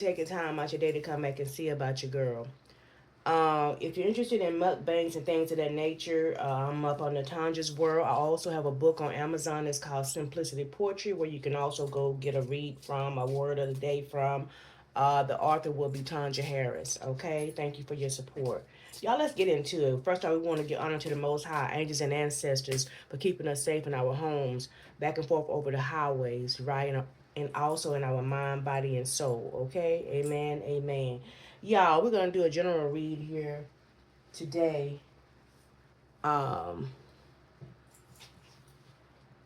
taking time out your day to come back and see about your girl. If you're interested in mukbangs and things of that nature, I'm up on Natanja's World. I also have a book on Amazon. It's called Simplicity Poetry, where you can also go get a read from, a word of the day from. The author will be Tanja Harris. Okay, thank you for your support. Y'all, let's get into it. First of all, we want to give honor to the Most High, angels and ancestors, for keeping us safe in our homes, back and forth over the highways, right? And also in our mind, body, and soul. Okay, amen, amen. Y'all, we're gonna do a general read here today. Um,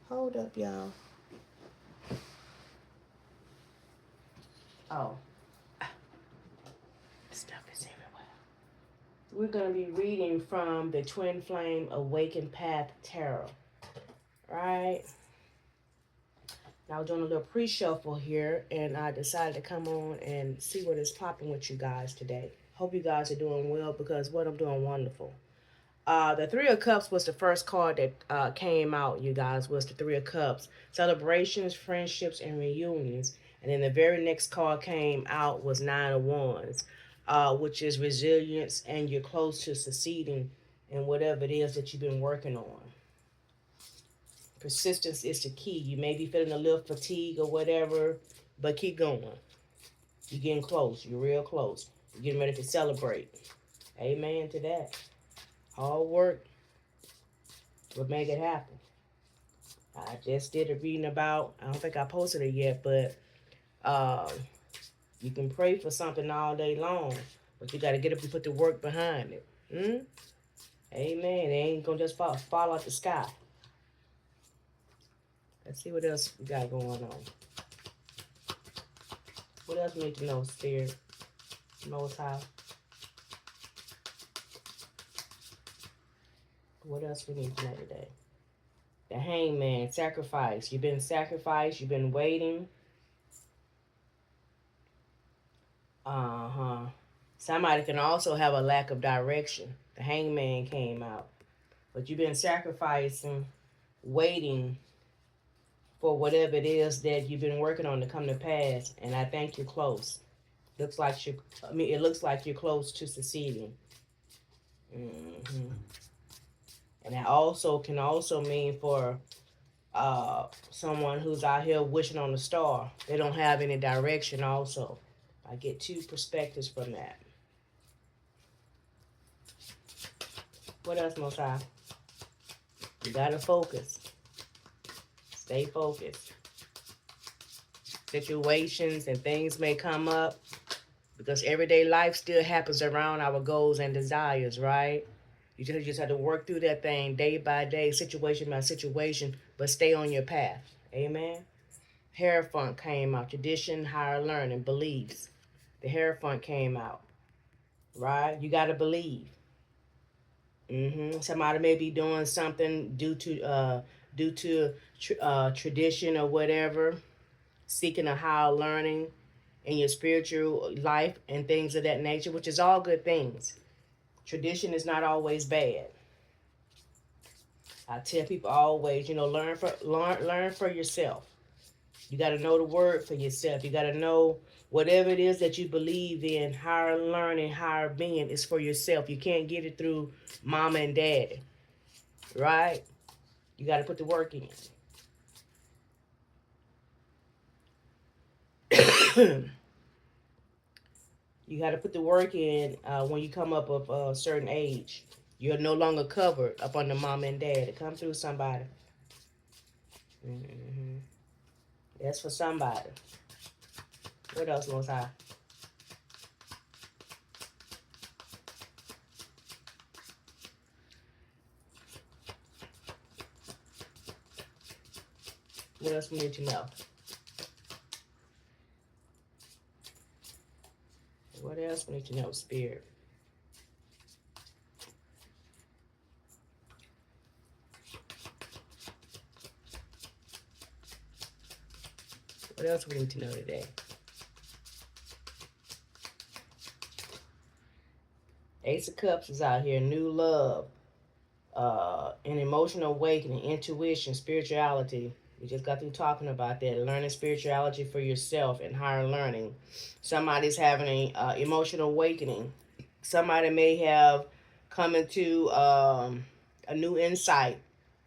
hold up, y'all. Oh, stuff is everywhere. We're gonna be reading from the Twin Flame Awakened Path Tarot. Right? Now we're doing a little pre-shuffle here, and I decided to come on and see what is popping with you guys today. Hope you guys are doing well because what I'm doing wonderful. The Three of Cups was the first card that came out, you guys, was the Three of Cups. Celebrations, friendships, and reunions. And then the very next card came out was Nine of Wands, which is resilience and you're close to succeeding in whatever it is that you've been working on. Persistence is the key. You may be feeling a little fatigue or whatever, but keep going. You're getting close. You're real close. You're getting ready to celebrate. Amen to that. Hard work will make it happen. I just did a reading about, I don't think I posted it yet, but uh, you can pray for something all day long, but you got to get up and put the work behind it. Amen. It ain't going to just fall out the sky. Let's see what else we got going on. What else we need to know, Spirit? Most High. What else we need to know today? The Hangman, sacrifice. You've been sacrificed. You've been waiting. Somebody can also have a lack of direction. The Hangman came out. But you've been sacrificing, waiting for whatever it is that you've been working on to come to pass. And I think you're close. It looks like you're close to succeeding. And that also can also mean for someone who's out here wishing on a star. They don't have any direction also. I get two perspectives from that. What else, Most High? You gotta focus. Stay focused. Situations and things may come up because everyday life still happens around our goals and desires, right? You just have to work through that thing day by day, situation by situation, but stay on your path. Amen. Hierophant came out. Tradition, higher learning, beliefs. The Hierophant came out. Right? You got to believe. Somebody may be doing something due to tradition or whatever, seeking a higher learning in your spiritual life and things of that nature, which is all good things. Tradition is not always bad. I tell people always, learn for yourself. You got to know the word for yourself. You got to know whatever it is that you believe in, higher learning, higher being is for yourself. You can't get it through mama and daddy, right? You got to put the work in. You got to put the work in when you come up of a certain age. You're no longer covered up under mama and dad. It come through somebody. That's for somebody. What else, Most High? What else we need to know? What else we need to know, Spirit? What else we need to know today? Ace of Cups is out here. New love, an emotional awakening, intuition, spirituality. We just got through talking about that. Learning spirituality for yourself and higher learning. Somebody's having an emotional awakening. Somebody may have come into a new insight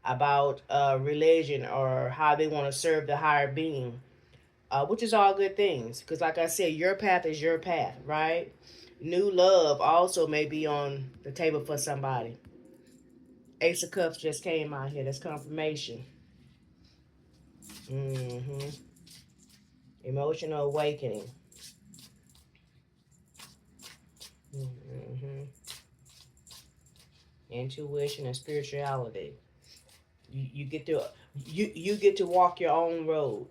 about religion or how they want to serve the higher being, which is all good things. Because, like I said, your path is your path, right? New love also may be on the table for somebody. Ace of Cups just came out here. That's confirmation. Mm-hmm. Emotional awakening. Mm-hmm. Intuition and spirituality. You get to you get to walk your own road.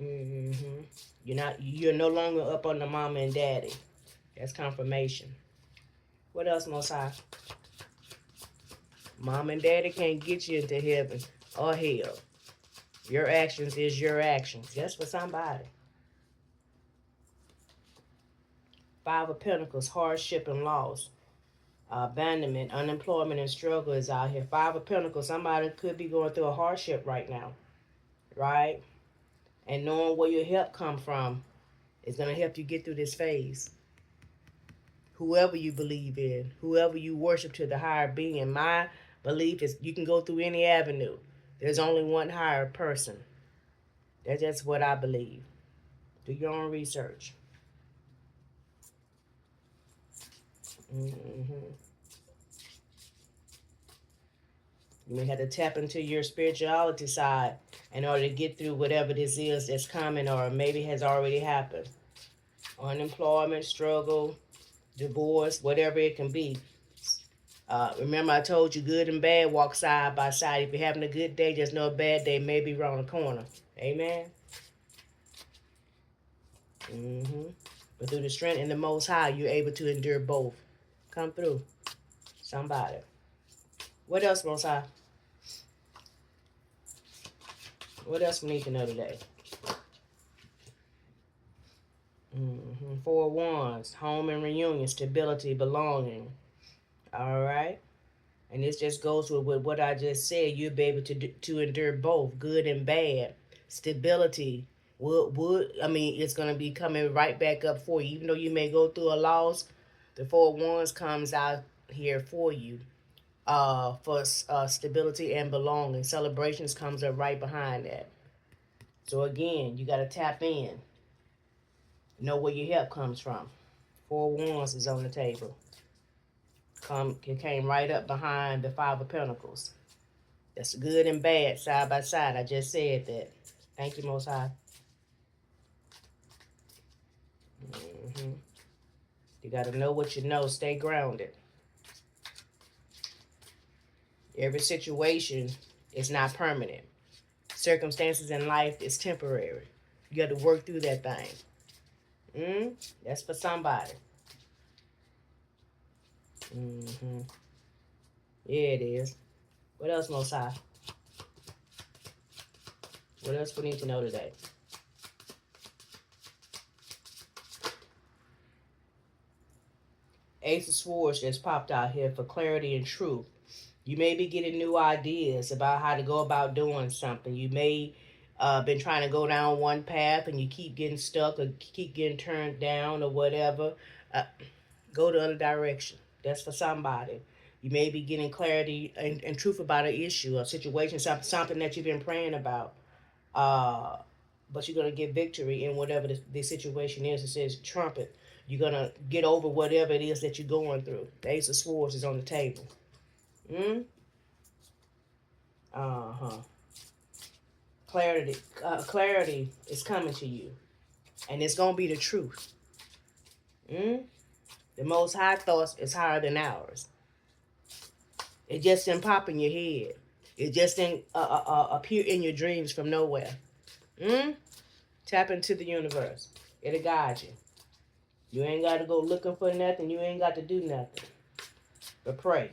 Mm-hmm. You're no longer up on the mama and daddy. That's confirmation. What else, Most High? Mom and daddy can't get you into heaven or hell. Your actions is your actions. That's for somebody. Five of Pentacles, hardship and loss. Abandonment, unemployment, and struggle is out here. Five of Pentacles, somebody could be going through a hardship right now. Right? And knowing where your help come from is going to help you get through this phase. Whoever you believe in, whoever you worship to the higher being. My belief is you can go through any avenue. There's only one higher person. That's just what I believe. Do your own research. Mm-hmm. You may have to tap into your spirituality side in order to get through whatever this is that's coming or maybe has already happened. Unemployment, struggle, divorce, whatever it can be. Remember I told you good and bad walk side by side. If you're having a good day, just know a bad day may be around the corner. Amen? Mm-hmm. But through the strength and the Most High, you're able to endure both. Come through. Somebody. What else, Most High? What else we need to know today? Mm-hmm. Four of Wands, home and reunion, stability, belonging. All right? And this just goes with what I just said. You'll be able to endure both, good and bad. Stability. It's going to be coming right back up for you. Even though you may go through a loss, the Four of Wands comes out here for you. For stability and belonging. Celebrations comes up right behind that. So again, you got to tap in. Know where your help comes from. Four of Wands is on the table. It came right up behind the Five of Pentacles. That's good and bad side by side. I just said that. Thank you, Most High. Mm-hmm. You got to know what you know. Stay grounded. Every situation is not permanent. Circumstances in life is temporary. You got to work through that thing. That's for somebody. Mm-hmm. Yeah, it is. What else, Most High? What else we need to know today? Ace of Swords just popped out here for clarity and truth. You may be getting new ideas about how to go about doing something. You may been trying to go down one path and you keep getting stuck or keep getting turned down or whatever. Go the other direction. That's for somebody. You may be getting clarity and truth about an issue, a situation, something that you've been praying about. But you're going to get victory in whatever the situation is. It says trumpet. You're going to get over whatever it is that you're going through. The Ace of Swords is on the table. Clarity is coming to you. And it's going to be the truth. The Most High thoughts is higher than ours. It just didn't pop in your head. It just didn't appear in your dreams from nowhere. Tap into the universe. It'll guide you. You ain't got to go looking for nothing. You ain't got to do nothing. But pray.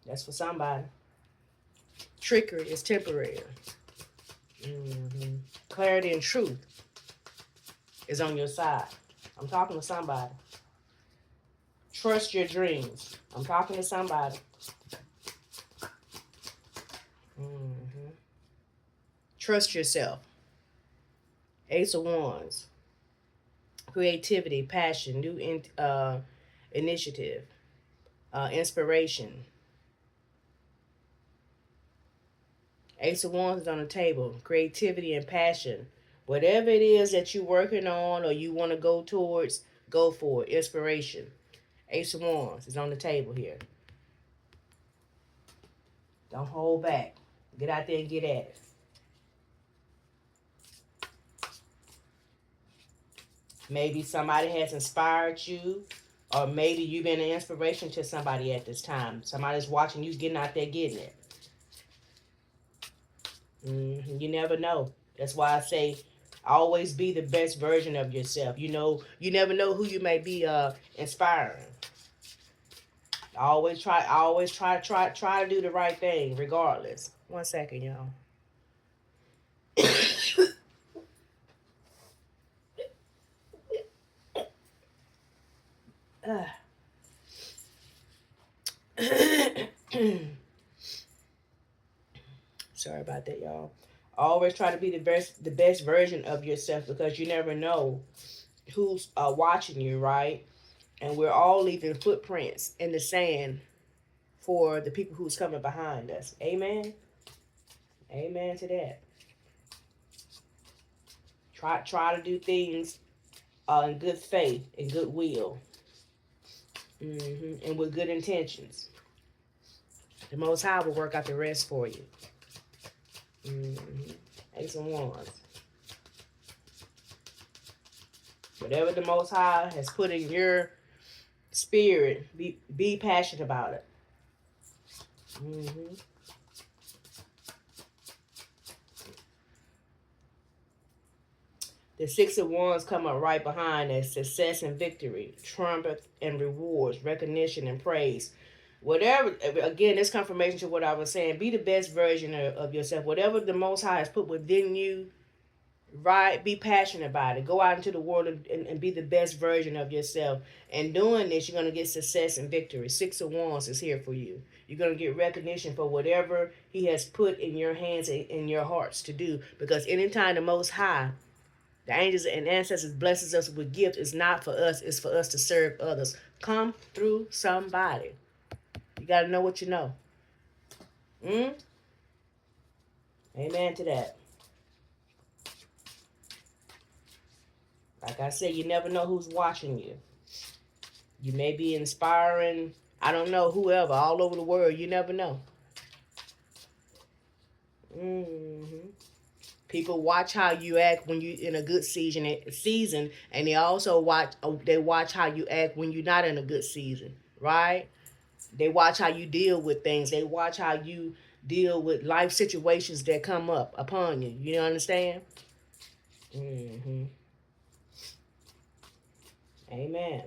That's for somebody. Trickery is temporary. Clarity and truth is on your side. I'm talking to somebody. Trust your dreams. I'm talking to somebody. Trust yourself. Ace of Wands. Creativity, passion, initiative, inspiration. Ace of Wands is on the table. Creativity and passion. Whatever it is that you're working on or you want to go towards, go for it. Inspiration. Ace of Wands is on the table here. Don't hold back. Get out there and get at it. Maybe somebody has inspired you, or maybe you've been an inspiration to somebody at this time. Somebody's watching you getting out there getting it. You never know. That's why I say always be the best version of yourself. You never know who you may be inspiring. Try to do the right thing regardless. 1 second, y'all. Sorry about that, y'all. Always try to be the best version of yourself, because you never know who's watching you, right? And we're all leaving footprints in the sand for the people who's coming behind us. Amen. Amen to that. Try to do things in good faith and goodwill, and with good intentions. The Most High will work out the rest for you. Ace of Wands. Whatever the Most High has put in your spirit, be passionate about it. The Six of Wands come up right behind as success and victory, triumph and rewards, recognition and praise. Whatever, again, this confirmation to what I was saying. Be the best version of yourself. Whatever the Most High has put within you, right? Be passionate about it. Go out into the world and be the best version of yourself. And doing this, you're going to get success and victory. Six of Wands is here for you. You're going to get recognition for whatever He has put in your hands and in your hearts to do. Because anytime the Most High, the angels and ancestors, blesses us with gifts, it's not for us, it's for us to serve others. Come through somebody. You got to know what you know. Amen to that. Like I said, you never know who's watching you. You may be inspiring, I don't know, whoever, all over the world. You never know. People watch how you act when you're in a good season, and they also watch how you act when you're not in a good season, right? They watch how you deal with things. They watch how you deal with life situations that come up upon you. You understand? Amen.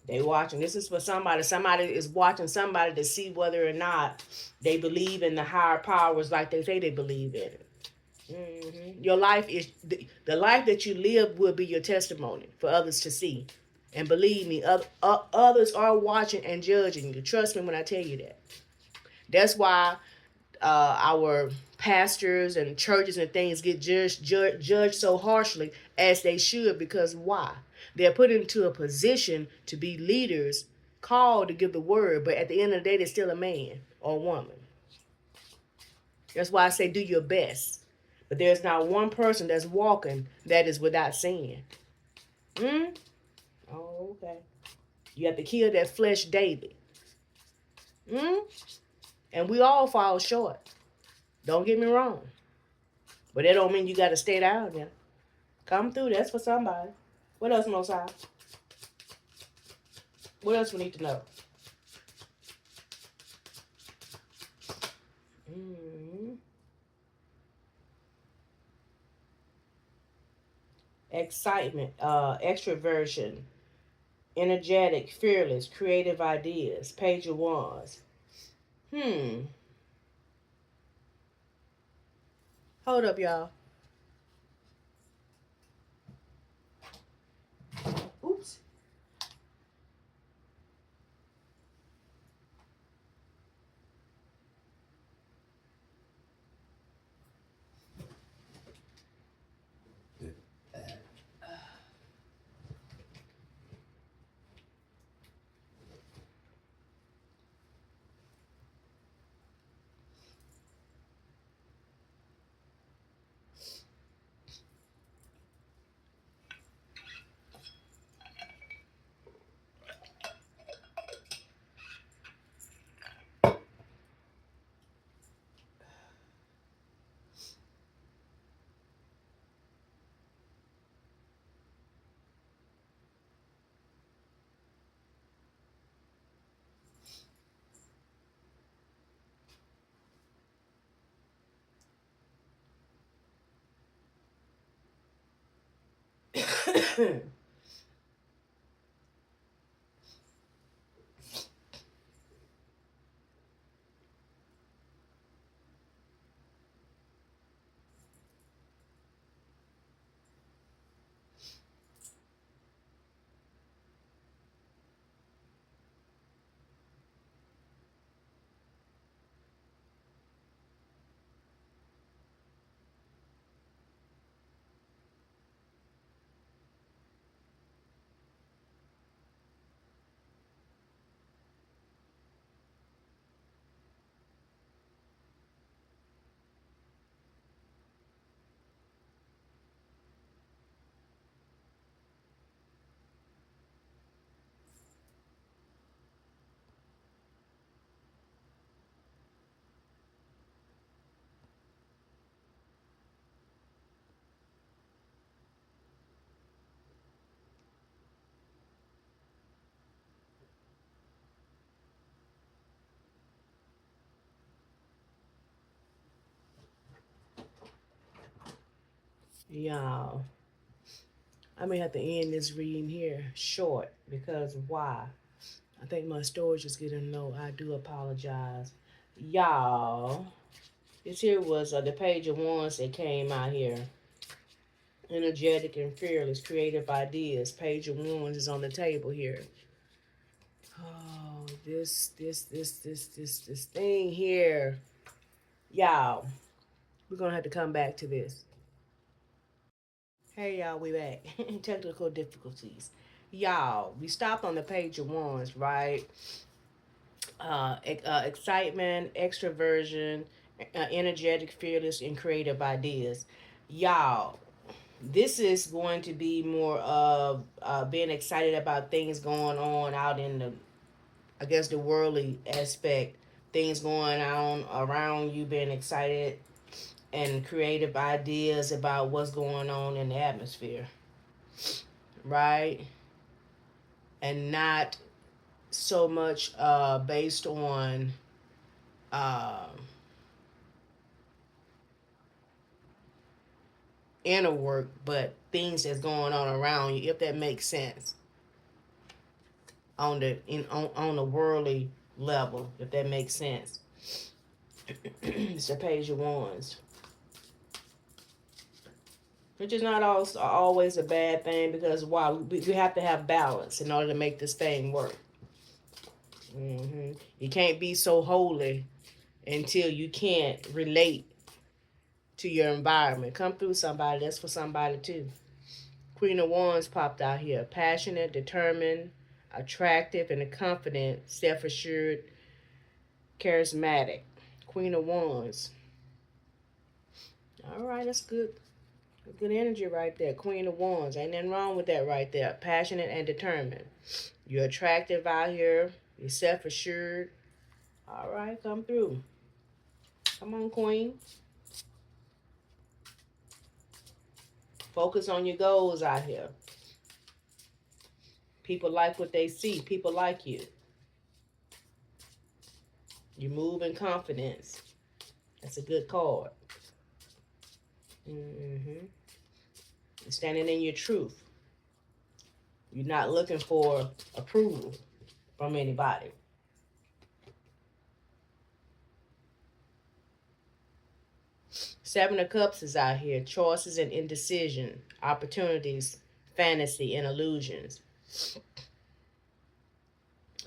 They watching. This is for somebody. Somebody is watching somebody to see whether or not they believe in the higher powers like they say they believe in it. Your life is the life that you live will be your testimony for others to see. And believe me, others are watching and judging you. Trust me when I tell you that. That's why our pastors and churches and things get judged so harshly, as they should, because why? They're put into a position to be leaders, called to give the word, but at the end of the day, they're still a man or a woman. That's why I say do your best. But there's not one person that's walking that is without sin. Oh, okay. You have to kill that flesh daily. And we all fall short. Don't get me wrong. But that don't mean you got to stay down there. Come through. That's for somebody. What else, Most High? What else we need to know? Excitement, extroversion, energetic, fearless, creative ideas. Page of Wands. Hold up, y'all. Oops. Y'all, I may have to end this reading here short because why? I think my storage is getting low. I do apologize. Y'all, this here was the page of wands that came out here. Energetic and fearless, creative ideas. Page of wands is on the table here. Oh, this thing here. Y'all, we're gonna have to come back to this. Hey y'all, we back. Technical difficulties. Y'all, we stopped on the page of wands, right? Excitement, extroversion, energetic, fearless, and creative ideas. Y'all, this is going to be more of being excited about things going on out in the, I guess, the worldly aspect. Things going on around you, being excited and creative ideas about what's going on in the atmosphere, right? And not so much based on uh, inner work, but things that's going on around you, if that makes sense, on the on the worldly level, if that makes sense. It's the page of wands, which is not always a bad thing because why we have to have balance in order to make this thing work. You can't be so holy until you can't relate to your environment. Come through, somebody. That's for somebody too. Queen of Wands popped out here. Passionate, determined, attractive, and confident, self-assured, charismatic. Queen of Wands. All right, that's good. Good energy right there. Queen of Wands. Ain't nothing wrong with that right there. Passionate and determined. You're attractive out here. You're self-assured. All right, come through. Come on, Queen. Focus on your goals out here. People like what they see. People like you. You move in confidence. That's a good card. You're standing in your truth. You're not looking for approval from anybody. Seven of Cups is out here. Choices and indecision. Opportunities, fantasy, and illusions.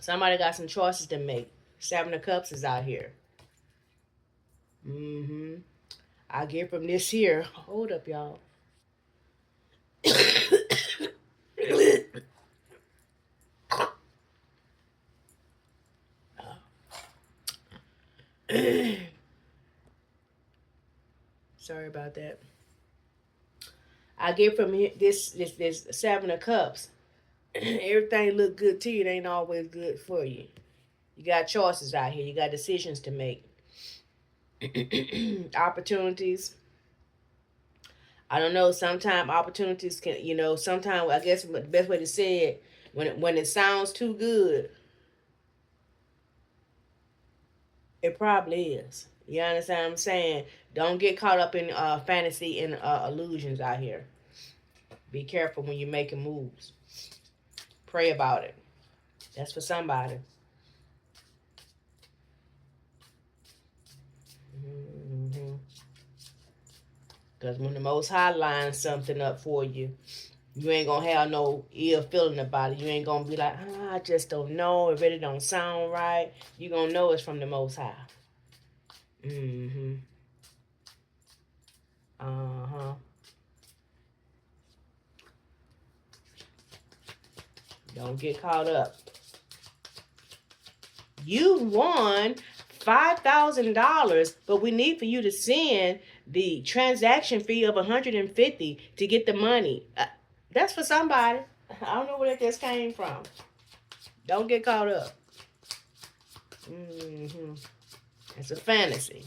Somebody got some choices to make. Seven of Cups is out here. I get from this here. Hold up, y'all. Sorry about that. I get from this Seven of Cups. Everything look good to you. It ain't always good for you. You got choices out here. You got decisions to make. Opportunities. I don't know. Sometimes opportunities can, sometimes I guess the best way to say it, when it sounds too good, it probably is. You understand what I'm saying? Don't get caught up in fantasy and illusions out here. Be careful when you're making moves. Pray about it. That's for somebody. Because when the Most High lines something up for you, you ain't going to have no ill feeling about it. You ain't going to be like, I just don't know. It really don't sound right. You going to know it's from the Most High. Uh-huh. Don't get caught up. You won $5,000, but we need for you to send the transaction fee of $150 to get the money. That's for somebody. I don't know where that just came from. Don't get caught up. It's a fantasy.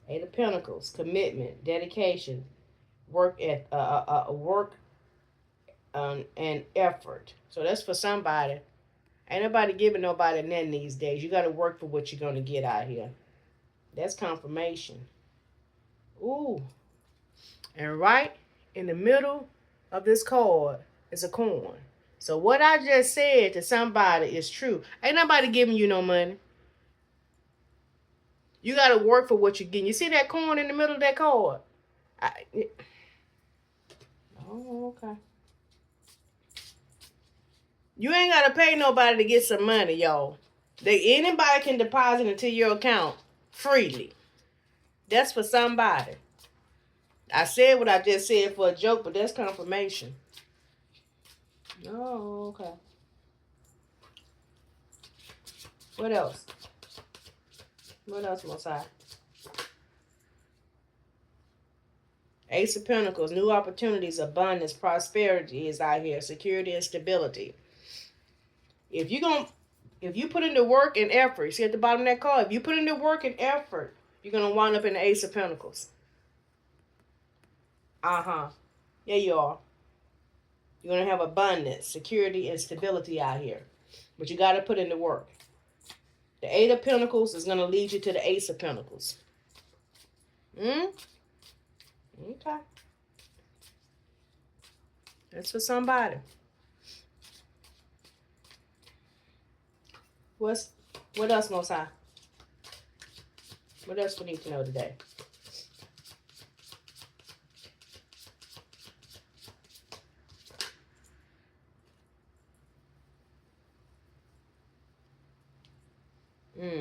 Eight of Pentacles, commitment, dedication, work and effort. So that's for somebody. Ain't nobody giving nobody nothing these days. You got to work for what you're going to get out here. That's confirmation. Ooh. And right in the middle of this card is a coin. So what I just said to somebody is true. Ain't nobody giving you no money. You got to work for what you're getting. You see that coin in the middle of that card? Oh, okay. You ain't got to pay nobody to get some money, y'all. Anybody can deposit into your account freely. That's for somebody. I said what I just said for a joke, but that's confirmation. Oh, okay. What else? What else, Mosai? Ace of Pentacles, new opportunities, abundance, prosperity is out here, security and stability. If you put in the work and effort, see at the bottom of that card, if you put in the work and effort, you're going to wind up in the Ace of Pentacles. Yeah, you are. You're going to have abundance, security, and stability out here. But you got to put in the work. The Eight of Pentacles is going to lead you to the Ace of Pentacles. Okay. That's for somebody. What else, Most High? What else we need to know today?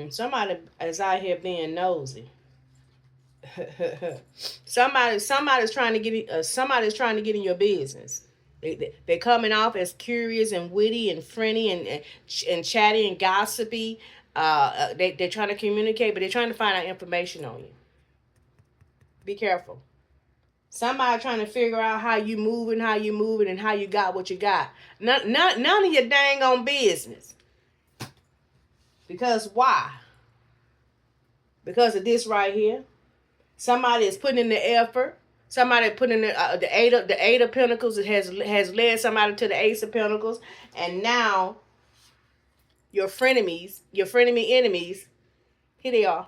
Somebody is out here being nosy. Somebody's trying to get somebody's trying to get in your business. They're coming off as curious and witty and friendly and chatty and gossipy. They're trying to communicate, but they're trying to find out information on you. Be careful. Somebody trying to figure out how you moving, and how you got what you got. None of your dang on business. Because why? Because of this right here. Somebody is putting in the effort. Somebody put in the eight of Pentacles. It has led somebody to the Ace of Pentacles, and now your frenemy enemies, here they are.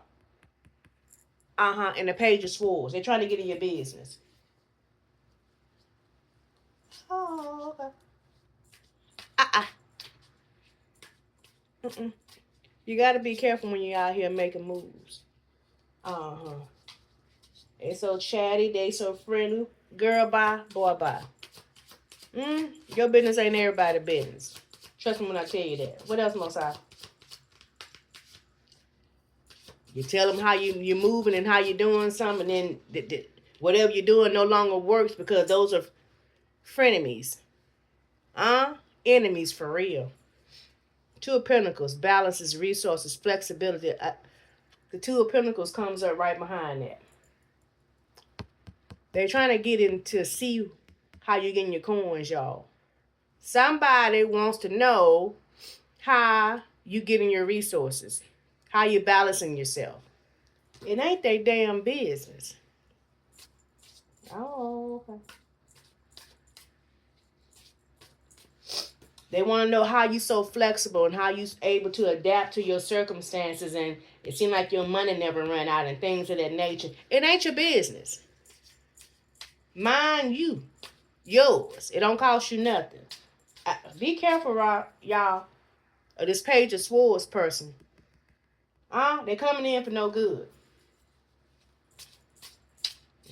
And the Page of Swords. They're trying to get in your business. Oh, okay. You got to be careful when you're out here making moves. They so chatty, they so friendly. Girl, bye, boy, bye. Your business ain't everybody's business. Trust me when I tell you that. What else, Mosai? You tell them how you're moving and how you're doing something, and then whatever you're doing no longer works because those are frenemies. Enemies for real. Two of Pentacles, balances, resources, flexibility. The Two of Pentacles comes up right behind that. They're trying to get in to see how you're getting your coins, y'all. Somebody wants to know how you getting your resources, how you balancing yourself. It ain't their damn business. Oh, okay. They want to know how you so flexible and how you able to adapt to your circumstances, and it seems like your money never run out and things of that nature. It ain't your business. Mind you, yours. It don't cost you nothing. Be careful, y'all, of this Page of Swords person. They coming in for no good.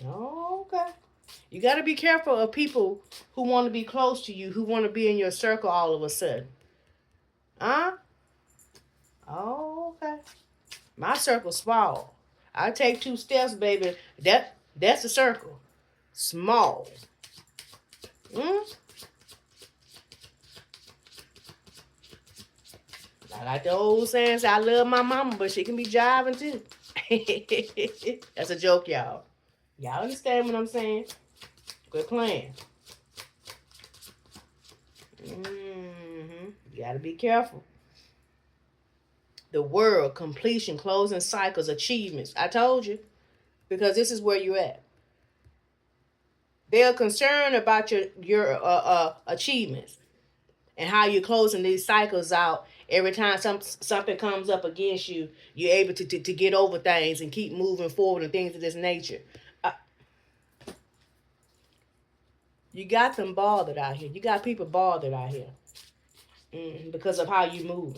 Okay. You got to be careful of people who want to be close to you, who want to be in your circle all of a sudden. Okay. My circle's small. I take 2 steps, baby. That's the circle. Small. I like the old saying, I love my mama, but she can be jiving too. That's a joke, y'all. Y'all understand what I'm saying? Quit playing. You gotta be careful. The world, completion, closing cycles, achievements. I told you, because this is where you're at. They're concerned about your achievements and how you're closing these cycles out. Every time something comes up against you, you're able to get over things and keep moving forward and things of this nature. You got them bothered out here. You got people bothered out here because of how you move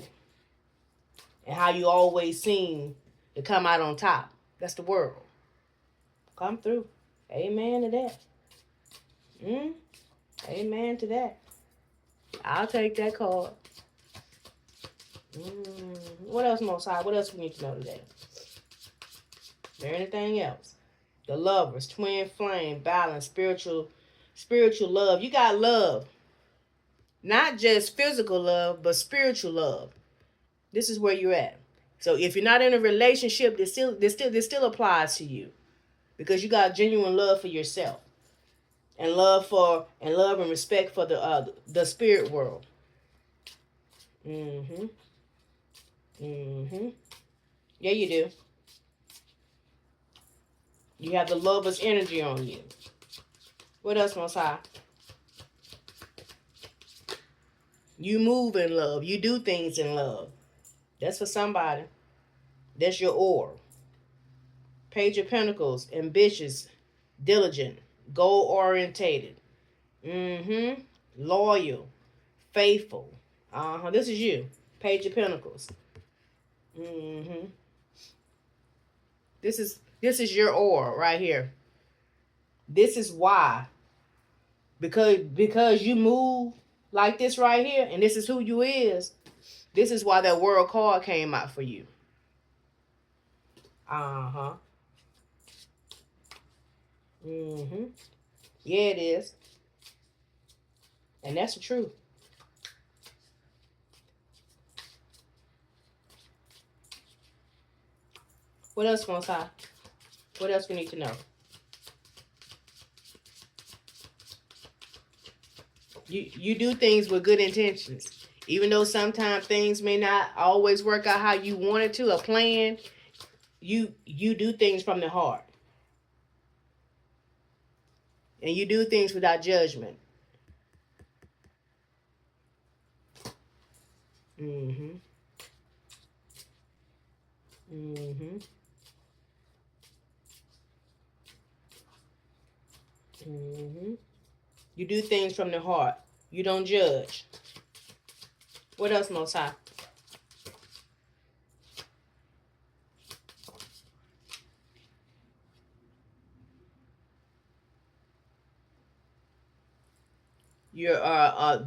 and how you always seem to come out on top. That's the world. Come through. Amen to that. Amen to that. I'll take that card. What else, Most High? What else we need to know today? Is there anything else? The Lovers, twin flame, balance, spiritual love. You got love. Not just physical love, but spiritual love. This is where you're at. So if you're not in a relationship, this still applies to you. Because you got genuine love for yourself. And love and respect for the spirit world. Yeah, you do. You have the lover's energy on you. What else, Most High? You move in love. You do things in love. That's for somebody. That's your aura. Page of Pentacles, ambitious, diligent, goal-orientated. Loyal, faithful. This is you. Page of Pentacles. This is your aura right here. This is why. Because you move like this right here, and this is who you is. This is why that world card came out for you. Yeah, it is. And that's the truth. What else, Most High? What else we need to know? You do things with good intentions. Even though sometimes things may not always work out how you wanted to, a plan, you do things from the heart. And you do things without judgment. You do things from the heart. You don't judge. What else, Most High? Your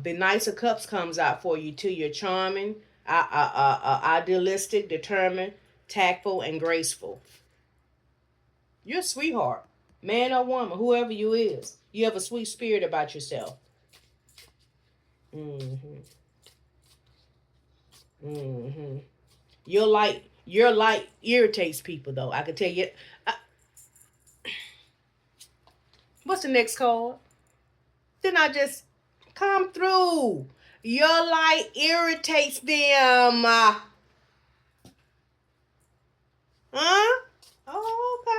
the Knights of Cups comes out for you too. You're charming, idealistic, determined, tactful, and graceful. You're a sweetheart, man or woman, whoever you is. You have a sweet spirit about yourself. Your light irritates people, though. I can tell you. What's the next card? Then I just come through. Your light irritates them. Huh? Oh, okay.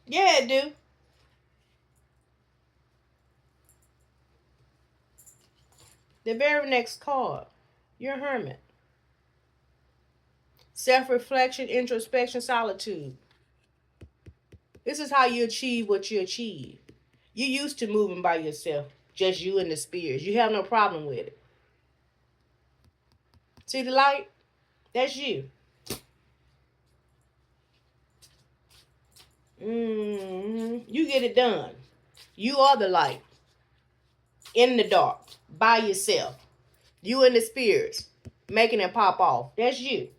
Yeah, it do. The very next card, you're a hermit. Self-reflection, introspection, solitude. This is how you achieve what you achieve. You used to moving by yourself, just you and the spirits. You have no problem with it. See the light? That's you. You get it done. You are the light in the dark by yourself. You and the spirits making it pop off. That's you.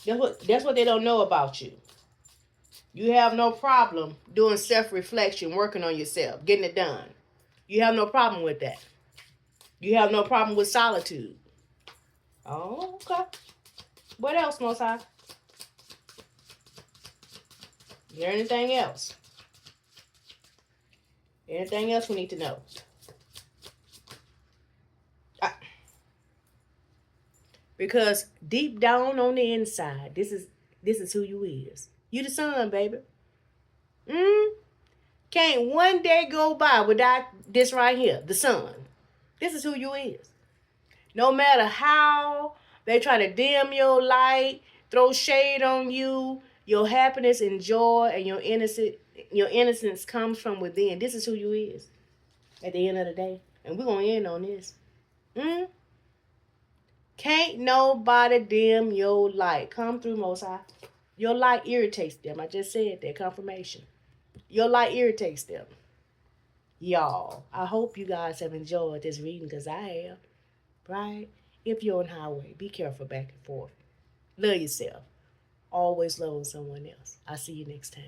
That's what they don't know about you. You have no problem doing self-reflection, working on yourself, getting it done. You have no problem with that. You have no problem with solitude. Oh, okay. What else, Most High? Is there anything else? Anything else we need to know? Because deep down on the inside, this is who you is. You the sun, baby. Can't one day go by without this right here, the sun. This is who you is. No matter how they try to dim your light, throw shade on you, your happiness and joy and your innocence comes from within. This is who you is at the end of the day. And we're gonna end on this. Can't nobody dim your light. Come through, Most High. Your light irritates them. I just said that, confirmation. Your light irritates them. Y'all, I hope you guys have enjoyed this reading, because I have. Right? If you're on highway, be careful back and forth. Love yourself. Always loving someone else. I'll see you next time.